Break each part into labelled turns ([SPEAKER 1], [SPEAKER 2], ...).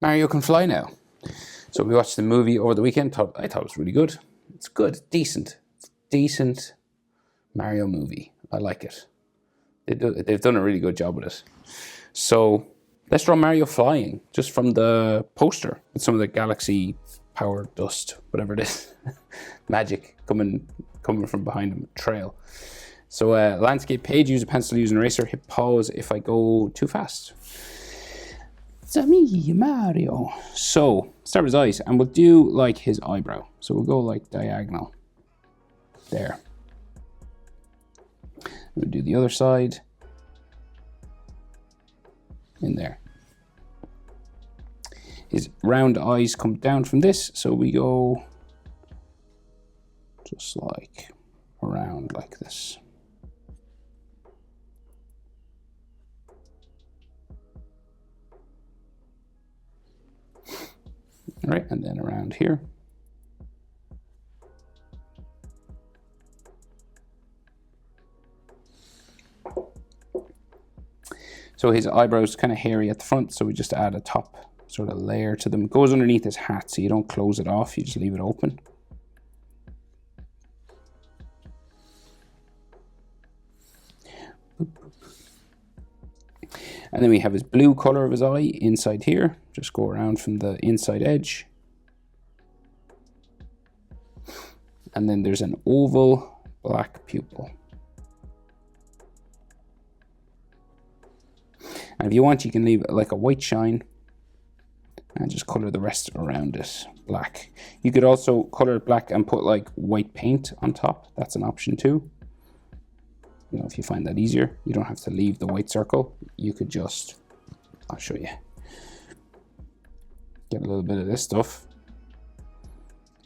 [SPEAKER 1] Mario can fly now. So we watched the movie over the weekend. I thought it was really good. It's good, decent Mario movie. I like it. They've done a really good job with it. So let's draw Mario flying just from the poster with some of the galaxy power dust, whatever it is, magic coming from behind him, trail. So landscape page, use a pencil, use an eraser, hit pause if I go too fast. It's me, Mario. So start with his eyes, and we'll do like his eyebrow. So we'll go like diagonal there. We'll do the other side in there. His round eyes come down from this, so we go just like around like this. All right, and then around here. So his eyebrows kind of hairy at the front, so we just add a top sort of layer to them. It goes underneath his hat, so you don't close it off, you just leave it open. And then we have his blue color of his eye inside here. Just go around from the inside edge. And then there's an oval black pupil. And if you want, you can leave like a white shine and just color the rest around it black. You could also color it black and put like white paint on top. That's an option too. You know, if you find that easier, you don't have to leave the white circle. You could just, I'll show you. Get a little bit of this stuff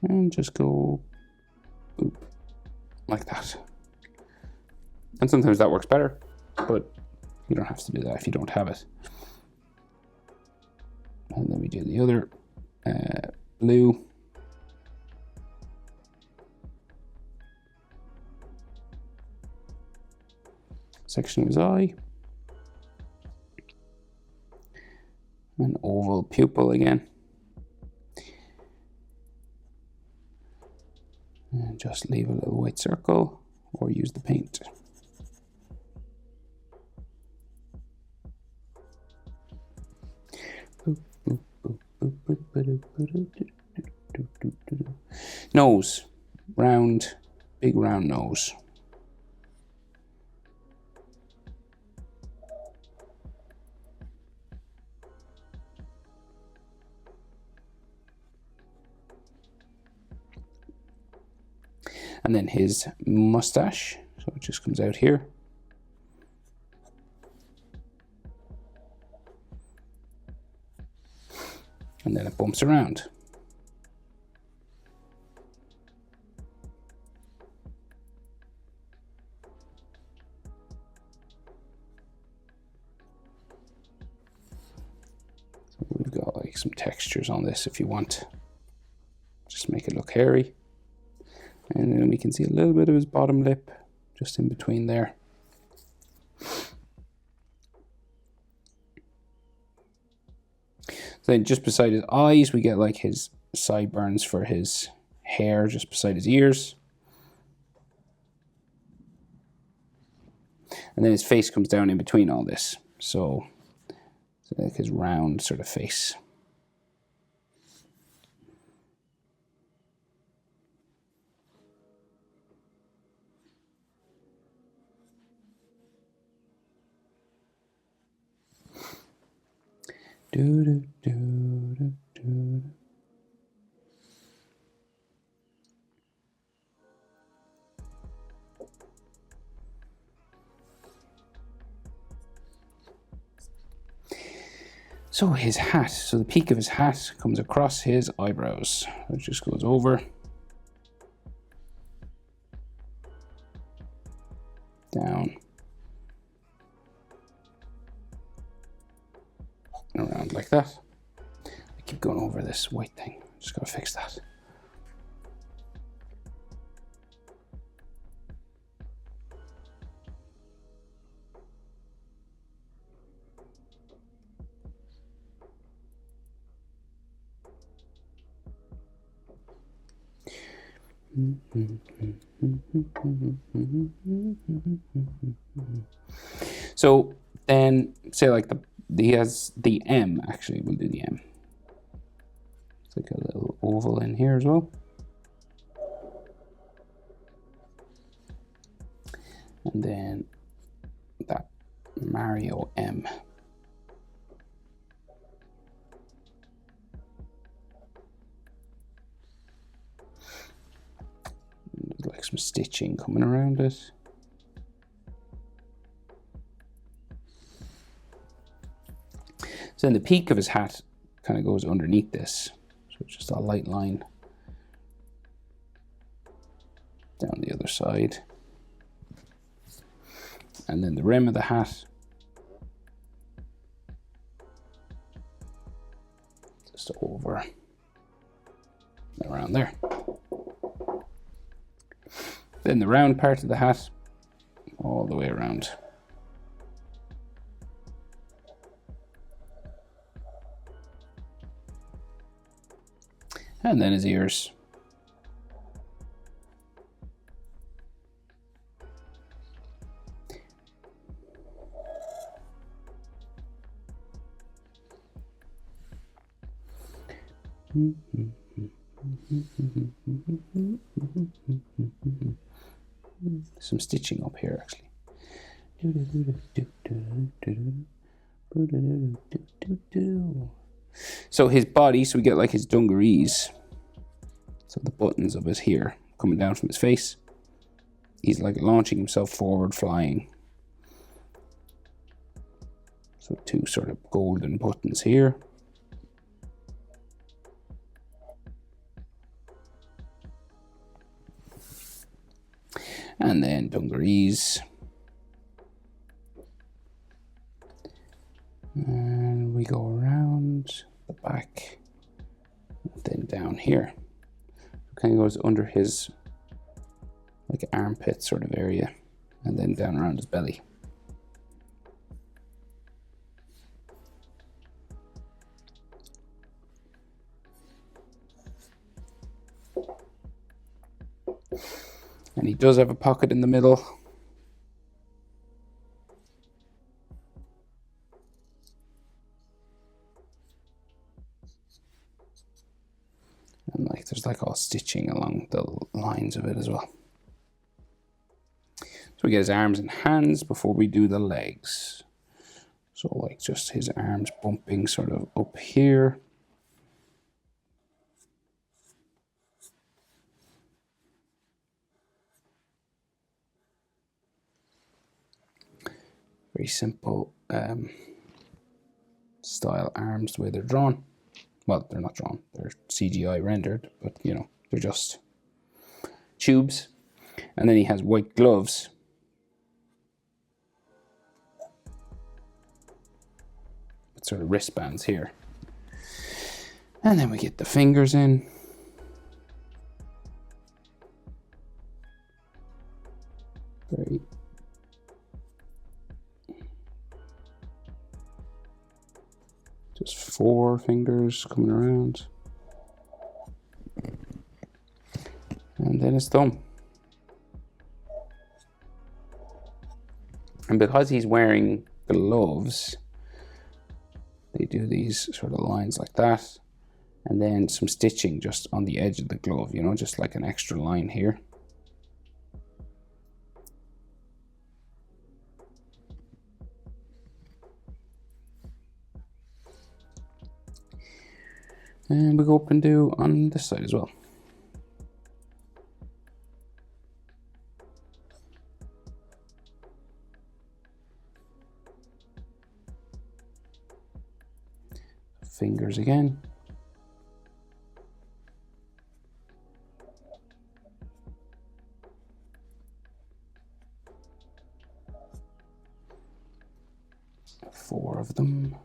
[SPEAKER 1] and just go boop, like that. And sometimes that works better, but you don't have to do that if you don't have it. And then we do the other blue. Section of his eye. An oval pupil again. And just leave a little white circle or use the paint. Nose, round, big round nose. And then his mustache, so it just comes out here. And then it bumps around. So we've got like some textures on this if you want. Just make it look hairy. And then we can see a little bit of his bottom lip just in between there. So then just beside his eyes, we get like his sideburns for his hair just beside his ears. And then his face comes down in between all this. So like his round sort of face. Do, do, do, do, do. So his hat, so the peak of his hat comes across his eyebrows. It just goes over, down, around like that. I keep going over this white thing. Just gotta fix that. So then, say like he has the M. Actually, we'll do the M. It's like a little oval in here as well. And then that Mario M. There's like some stitching coming around it. So then the peak of his hat kind of goes underneath this. So it's just a light line down the other side. And then the rim of the hat just over around there. Then the round part of the hat all the way around. And then his ears. Some stitching up here actually. So his body, so we get like his dungarees. So the buttons of it here coming down from his face. He's like launching himself forward, flying. So two sort of golden buttons here. And then dungarees. And we go around the back, then down here. It kind of goes under his like armpit sort of area, and then down around his belly. And he does have a pocket in the middle. And like there's like all stitching along the lines of it as well. So we get his arms and hands before we do the legs. So like just his arms bumping sort of up here. Very simple style arms the way they're drawn. Well, they're not drawn, they're CGI rendered, but you know, they're just tubes. And then he has white gloves. With sort of wristbands here. And then we get the fingers in. Very just 4 fingers coming around. And then his thumb. And because he's wearing gloves, they do these sort of lines like that. And then some stitching just on the edge of the glove, you know, just like an extra line here. And we go up and do on this side as well. Fingers again. Four of them.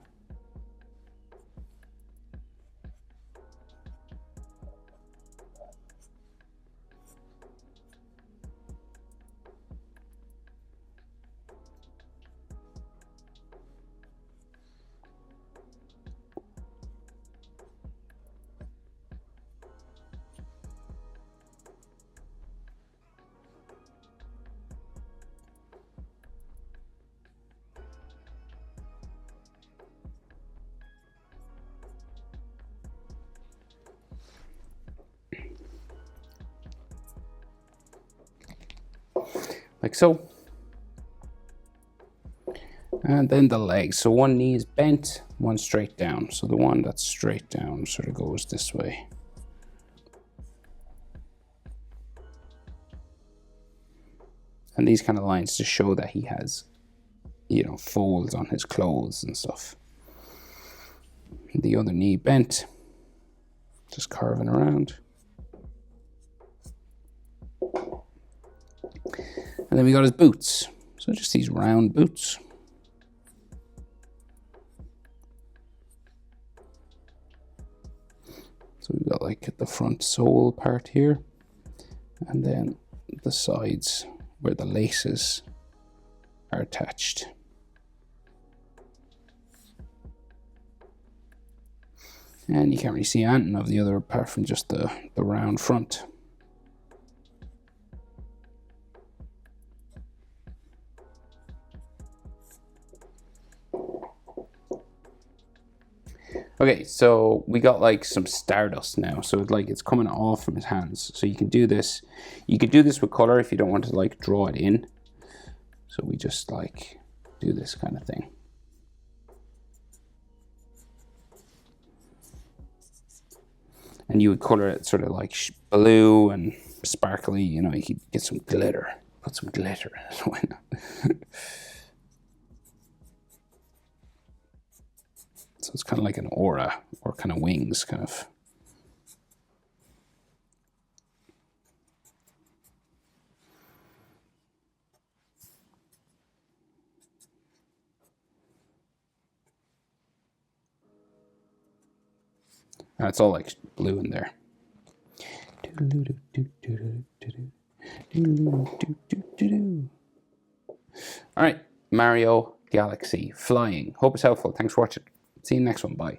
[SPEAKER 1] like so. And then the legs. So one knee is bent, one straight down. So the one that's straight down sort of goes this way. And these kind of lines just show that he has, you know, folds on his clothes and stuff. The other knee bent, just carving around. And then we got his boots. So just these round boots. So we've got like the front sole part here, and then the sides where the laces are attached. And you can't really see anything of the other apart from just the round front. Okay, so we got like some stardust now. So it's coming off from his hands. So you can do this. You could do this with color if you don't want to like draw it in. So we just like do this kind of thing. And you would color it sort of like blue and sparkly, you know, you could get some glitter, put some glitter in it, why not? So it's kind of like an aura or kind of wings, kind of. And it's all like blue in there. All right, Mario Galaxy flying. Hope it's helpful. Thanks for watching. See you next one. Bye.